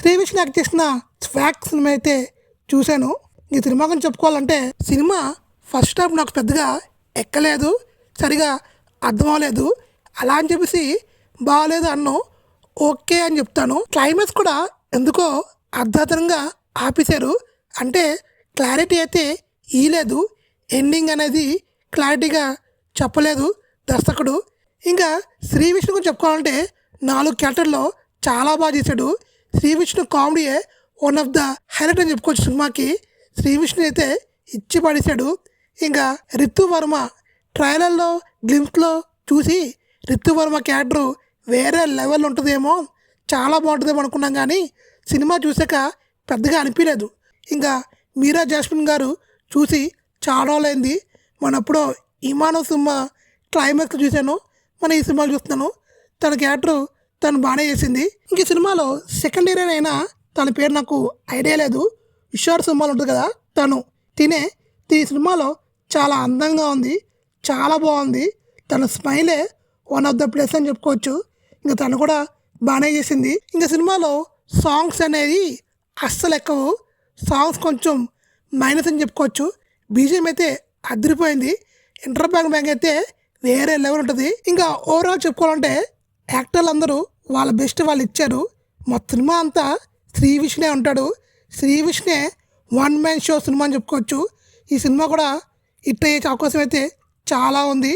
Shri Vishnu act చేసిన swag cinema అయితే చూశాను. ఈ సినిమా గురించి చెప్పుకోవాలంటే సినిమా ఫస్ట్ హాఫ్ నాకు పెద్దగా ఎక్కలేదు, సరిగా అర్థం అవ్వలేదు. అలా అని చెప్పేసి బాగాలేదు అన్ను ఓకే అని చెప్తాను. క్లైమాక్స్ కూడా ఎందుకో అర్ధాతరంగా ఆపేశారు. అంటే క్లారిటీ అయితే ఇవ్వలేదు, ఎండింగ్ అనేది క్లారిటీగా చెప్పలేదు దర్శకుడు. ఇంకా శ్రీ విష్ణు గురించి చెప్పుకోవాలంటే 4 క్యారెక్టర్లో చాలా బాగా చేశాడు. శ్రీ విష్ణు కామెడీయే వన్ ఆఫ్ ద హైలైట్ అని చెప్పుకోవచ్చు సినిమాకి. శ్రీ విష్ణు అయితే ఇచ్చి పడేశాడు. ఇంకా రితు వర్మ ట్రైలర్లో గ్లిమ్స్లో చూసి రితు వర్మ క్యారెక్టరు వేరే లెవెల్ ఉంటుందేమో, చాలా బాగుంటుందేమో అనుకున్నాం, కానీ సినిమా చూసాక పెద్దగా అనిపించలేదు. ఇంకా మీరా జాస్మిన్ గారు చూసి చాలా రోజులైంది. మనప్పుడు ఇమాను సినిమా క్లైమాక్స్ చూశాను, మన ఈ సినిమాలు చూస్తున్నాను. తన క్యారెక్టరు తను బాగానే చేసింది. ఇంక ఈ సినిమాలో సెకండ్ హీరోయిన్ అయినా తన పేరు నాకు ఐడియా లేదు. విశ్వార్ సినిమాలు ఉంటుంది కదా, తినే ఈ సినిమాలో చాలా అందంగా ఉంది, చాలా బాగుంది. తన స్మైలే వన్ ఆఫ్ ద ప్లేస్ అని చెప్పుకోవచ్చు. ఇంకా తను కూడా బాగానే చేసింది. ఇంకా సినిమాలో సాంగ్స్ అనేది అస్సలు ఎక్కవు, సాంగ్స్ కొంచెం మైనస్ అని చెప్పుకోవచ్చు. బీజిఎం అయితే అదిరిపోయింది. ఇంటర్ బ్యాంక్ అయితే వేరే లెవెల్ ఉంటుంది. ఇంకా ఓవరాల్ చెప్పుకోవాలంటే యాక్టర్లు అందరూ వాళ్ళ బెస్ట్ వాళ్ళు ఇచ్చారు. మా సినిమా అంతా శ్రీ విష్ణే ఉంటాడు. శ్రీ విష్ణే వన్ మ్యాన్ షో సినిమా అని చెప్పుకోవచ్చు. ఈ సినిమా కూడా హిట్ అయ్యే అవకాశం అయితే చాలా ఉంది.